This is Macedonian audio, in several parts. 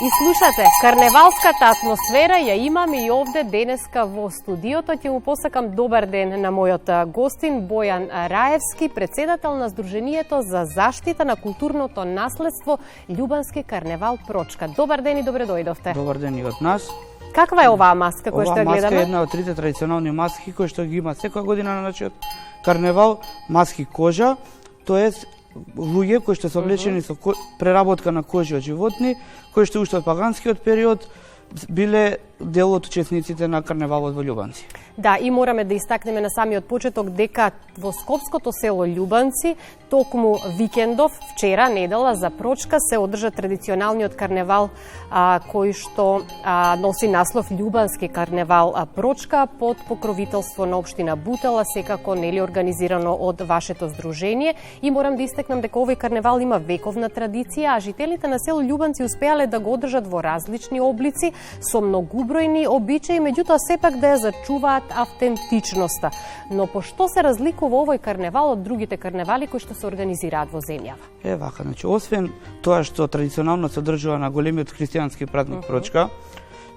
И слушате, карневалската атмосфера ја имаме и овде денеска во студиото. Ќе му посакам добар ден на мојот гостин Бојан Раевски, председател на Сдруженијето за заштита на културното наследство Љубански карневал Прочка. Добар ден и добре дојдовте. Добар ден и од нас. Каква е оваа маска која што ја гледаме? Оваа маска е една од трите традиционални маски кои што ги има секоја година на нашиот карневал, маски кожа, тоест луѓе кои што се облечени со преработка на кожи од животни, кои што уште од паганскиот период биле дел од учесниците на карневалот во Љубанци. Да, и мораме да истакнеме на самиот почеток дека во скопското село Љубанци токму викендов, вчера, недела, за Прочка се одржа традиционалниот карневал кој што носи наслов Љубански карневал Прочка под покровителство на општина Бутела, секако нели организирано од вашето здружение. И морам да истакнам дека овој карневал има вековна традиција, а жителите на село Љубанци успеале да го одржат во различни облици со многубројни обичаи, меѓутоа сепак да ја зачуваат автентичноста. Но по што се разликува овој карневал од другите карневали кои што се организираат во земјава? Вака, значи, освен тоа што традиционално се одржува на големиот христијански празник Прочка,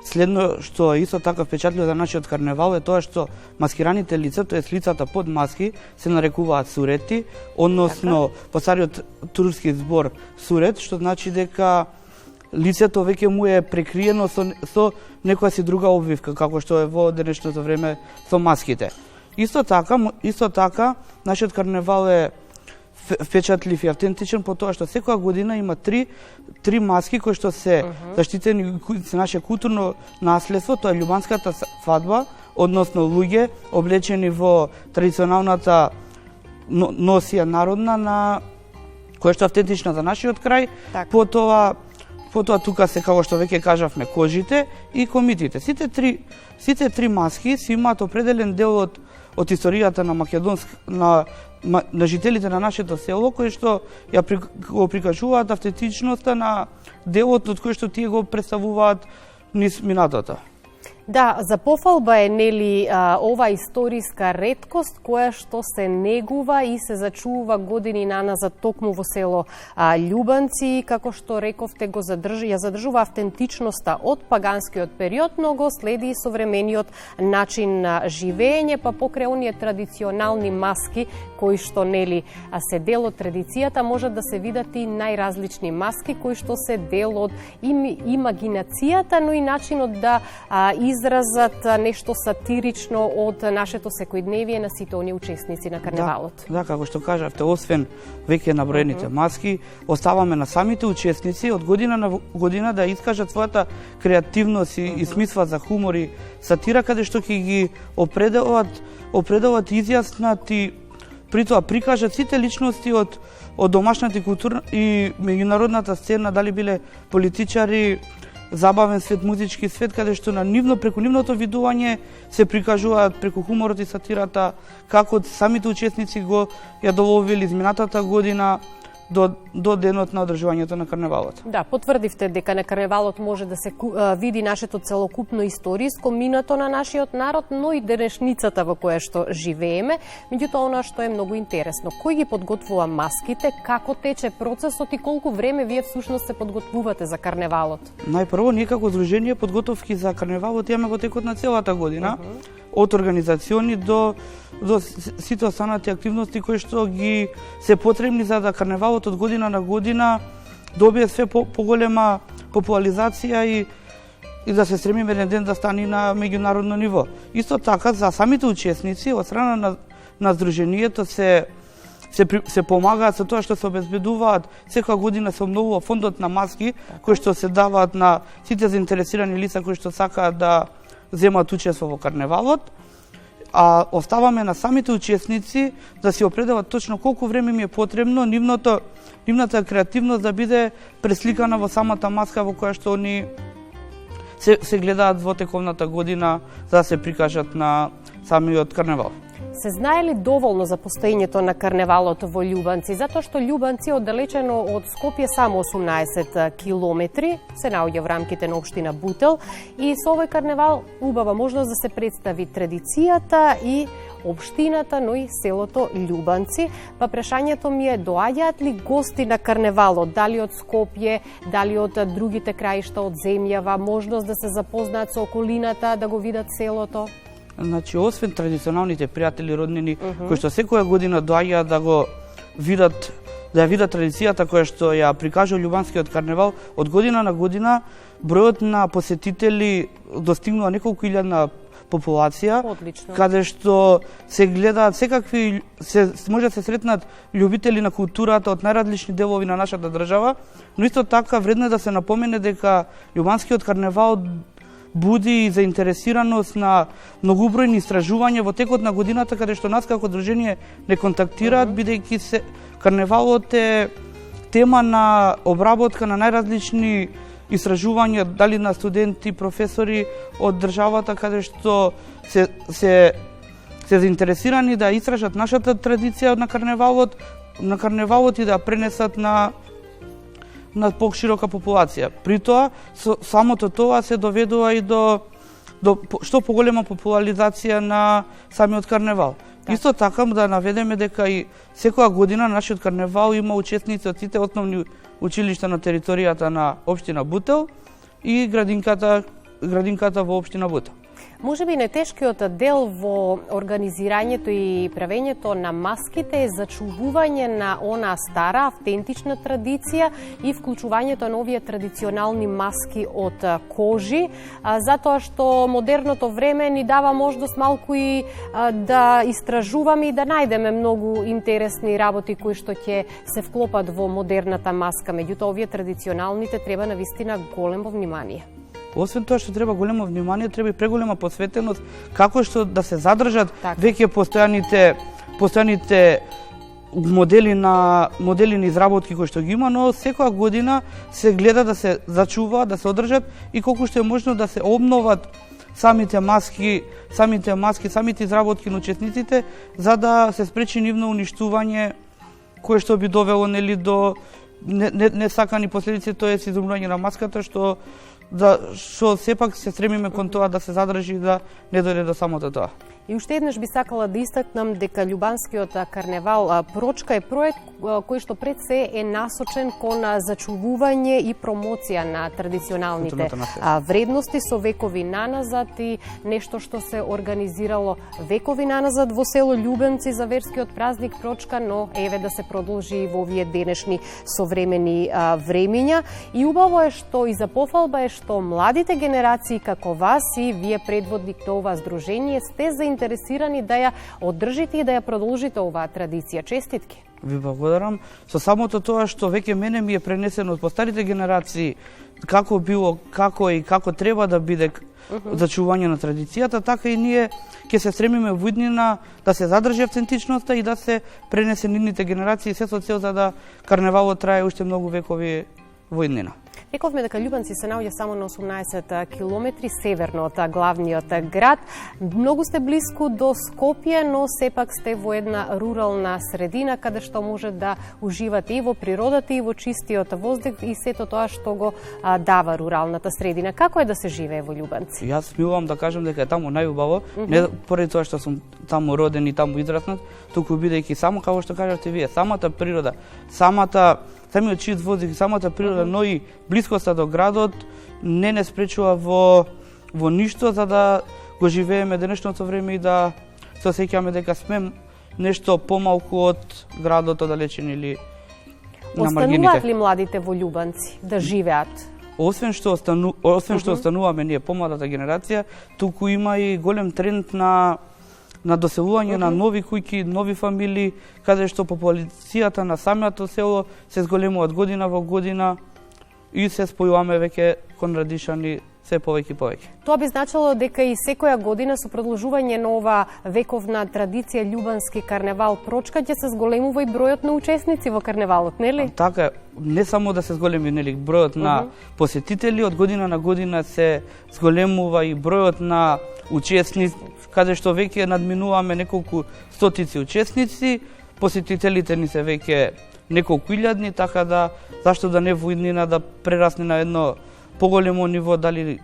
следно што исто така впечатливо за нашиот карневал е тоа што маскираните лица, тоест лицата под маски, се нарекуваат сурети, односно по стариот турски збор сурет, што значи дека лицето веќе му е прекриено со некоја си друга обвивка, како што е во денешното време со маските. Исто така, нашиот карневал е впечатлив и автентичен по тоа што секоја година има три маски кои што се заштитени за наше културно наследство, тоа е љубанската свадба, односно луѓе облечени во традиционалната носија народна на која што е автентична за нашиот крај, Потоа тука се, како што веќе кажавме, кожите и комитите. Сите три маски си имаат определен дел од историјата на жителите на нашето село, кои што ја го прикажуваат автентичноста на делот од кој што тие го представуваат низ минатото. Да, за пофалба е нели ова историска реткост која што се негува и се зачува години наназад токму во село Љубанци, како што рековте ја задржува автентичноста од паганскиот период, но го следи и современиот начин на живење, па покрај оние традиционални маски кои што нели се дел од традицијата, можат да се видат и најразлични маски кои што се дел од имагинацијата, но и начинот да изразат нешто сатирично од нашето секојдневие на сите оние учесници на карневалот. Да, како што кажавте, освен веќе наброените маски, оставаме на самите учесници од година на година да искажат својата креативност и смисла за хумор и сатира, каде што ќе ги определат, изјаснат и при тоа прикажат сите личности од домашната култура и меѓународната сцена, дали биле политичари, забавен свет, музички свет, каде што преку нивното видување се прикажуваат преку хуморот и сатирата како самите учесници го ја доловили изминатата година до денот на одржувањето на карневалот. Да, потврдивте дека на карневалот може да се види нашето целокупно историско минато на нашиот народ, но и денешницата во која што живееме. Меѓутоа, она што е многу интересно, кој ги подготвува маските, како тече процесот и колку време вие всушност се подготвувате за карневалот? Најпрво, ние како здружение подготовки за карневалот имаме во текот на целата година, од организациони до сите останати активности кои што ги се потребни за да карневалот од година на година добие све поголема популаризација и да се стремиме еден ден да стане на меѓународно ниво. Исто така, за самите учесници од страна на здруженијето се помагаат со тоа што се обезбедуваат, секоја година се обновува фондот на маски кои што се даваат на сите заинтересирани лица кои што сакаат да земат учество во карневалот, а оставаме на самите учесници да си определат точно колку време ми е потребно нивната креативност да биде пресликана во самата маска во која што они се гледаат во тековната година за да се прикажат на самиот карневал. Се знае ли доволно за постоењето на карневалот во Љубанци? Затоа што Љубанци оддалечено од Скопје само 18 километри, се наоѓа во рамките на општина Бутел и со овој карневал убава можност да се представи традицијата и општината, но и селото Љубанци. Па прашањето ми е, доаѓаат ли гости на карневалот, дали од Скопје, дали од другите краишта од земјава, можност да се запознаат со околината, да го видат селото? Значи, освен традиционалните пријатели, роднини, кои што секоја година доаѓаат да го видат, да ја видат традицијата која што ја прикажува љубанскиот карневал, од година на година бројот на посетители достигнува неколку илјадна популација. Одлично. Каде што се гледаат секакви, може да се сретнат љубители на културата од најразлични делови на нашата држава, но исто така вредно е да се напомене дека љубанскиот карневал буди заинтересираност на многобројни истражувања во текот на годината, каде што нас како дружение не контактираат, бидејќи се карневалот е тема на обработка на најразлични истражувања, дали на студенти, професори од државата, каде што се заинтересирани да истражат нашата традиција на карневалот и да пренесат на поширока популација. При тоа, самото тоа се доведува и до што поголема популаризација на самиот карневал. Так. Исто така да наведеме дека и секоја година нашиот карневал има учесници од сите основни училишта на територијата на општина Бутел и градинката во општина Бутел. Може би најтешкиот дел во организирањето и правењето на маските е зачувување на она стара, автентична традиција и вклучувањето на овие традиционални маски од кожи, затоа што модерното време ни дава можност малку и да истражуваме и да најдеме многу интересни работи кои што ќе се вклопат во модерната маска. Меѓутоа, овие традиционалните треба навистина големо внимание. Освен тоа што треба големо внимание, треба и преголема посветеност како што да се задржат веќе постојаните модели на изработки кои што ги има, но секоја година се гледа да се зачуваат, да се одржат и колку што е можно да се обноват самите маски, самите изработки на учесниците, за да се спречи нивно уништување кое што би довело до несакани последици, тоест изумрување на маската, што сепак се стремиме кон тоа да се задржи и да не дојде до самото тоа. И уште еднаш би сакала да истакнам дека Љубанскиот карневал Прочка е проект кој што пред се е насочен кон зачувување и промоција на традиционалните вредности со векови наназад и нешто што се организирало векови наназад во село Љубенци за верскиот празник Прочка, но еве да се продолжи и во овие денешни современи времиња. И убаво е што и за пофалба е што младите генерации како вас и вие предводник на ова здружение сте заинтересирани да ја одржите и да ја продолжите оваа традиција. Честитки! Ви благодарам. Со самото тоа што веќе мене ми е пренесено од постарите генерации како било, како и како треба да биде зачување на традицијата, така и ние ќе се стремиме во иднина да се задржи автентичноста и да се пренесе нивните генерации, се со цел за да карневалот трае уште многу векови во иднина. Рековме дека Љубанци се наоѓа само на 18 километри северно од главниот град. Многу сте блиску до Скопје, но сепак сте во една рурална средина каде што може да уживате и во природата и во чистиот воздух и сето тоа што го дава руралната средина. Како е да се живее во Љубанци? Јас смилувам да кажам дека е таму најубаво, не поради тоа што сум таму роден и таму израснат, туку бидејќи само како што кажавте вие, самата природа, самиот чист воздух, самата природа, но и блискоста до градот не спречува во ништо за да го живееме денешното време и да се осеќаме дека сме нешто помалку од градот оддалечен или на маргините. Остануваат ли младите во Љубанци да живеат? Освен што остануваме ние помладата генерација, туку има и голем тренд на доселување на нови куќи, нови фамилии, каде што популацијата на самото село се зголемува од година во година и се спојуваме веќе кон Радишани се повеќе и повеќе. Тоа би значило дека и секоја година со продолжување на ова вековна традиција љубански карневал Прочка ќе се зголемува и бројот на учесници во карневалот, нели? Така, не само да се зголеми нели бројот на посетители, од година на година се зголемува и бројот на учесници, каде што веќе надминуваме неколку стотици учесници, посетителите ни се веќе неколку илјадни, така да зашто да не во иднина да прерасне на едно поголемо ниво, дали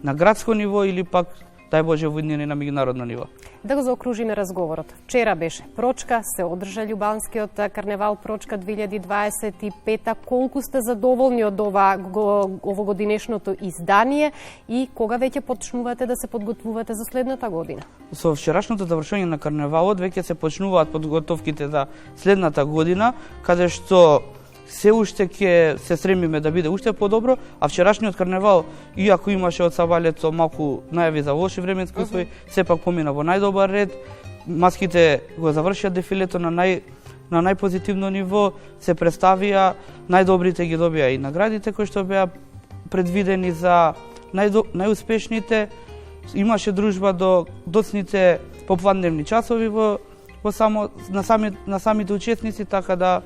на градско ниво или пак, дај Боже, во иднина на меѓународно ниво. Да го заокружиме разговорот. Вчера беше Прочка, се одржа љубанскиот карневал Прочка 2025. Колку сте задоволни од овогодинешното издание и кога веќе почнувате да се подготвувате за следната година? Со вчерашното завршување на карневалот веќе се почнуваат подготовките за следната година, каде што се уште ќе се стремиме да биде уште подобро, а вчерашниот карневал, иако имаше од Сабалецо малку најави за лоши временски услови, сепак помина во најдобар ред. Маските го завршија дефилето на најпозитивно ниво, се представија, најдобрите ги добија и наградите кои што беа предвидени за најуспешните. Имаше дружба до доцните попладневни часови на самите учесници, така да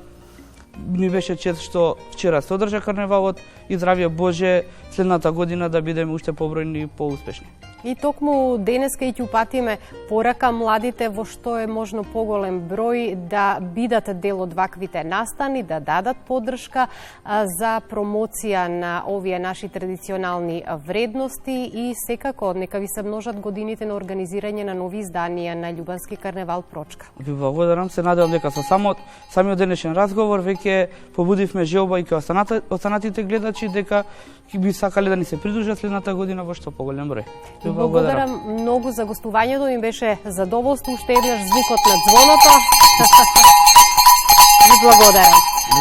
ми беше чест што вчера се одржа карневалот и здравје Боже следната година да бидеме уште побројни и поуспешни. И токму денеска и ќе упатиме порака младите во што е можно поголем број да бидат дел од ваквите настани, да дадат поддршка за промоција на овие наши традиционални вредности и секако нека ви се множат годините на организирање на нови изданија на љубански карневал Прочка. Ви благодарам, се надевам дека со самиот денешен разговор веќе побудивме желба и кај останатите гледачи дека би сакале да ни се придружат следната година во што поголем број. Благодарам многу за гостувањето, ми беше задоволство уште еднаш звукот на ѕвоното. Ви благодарам.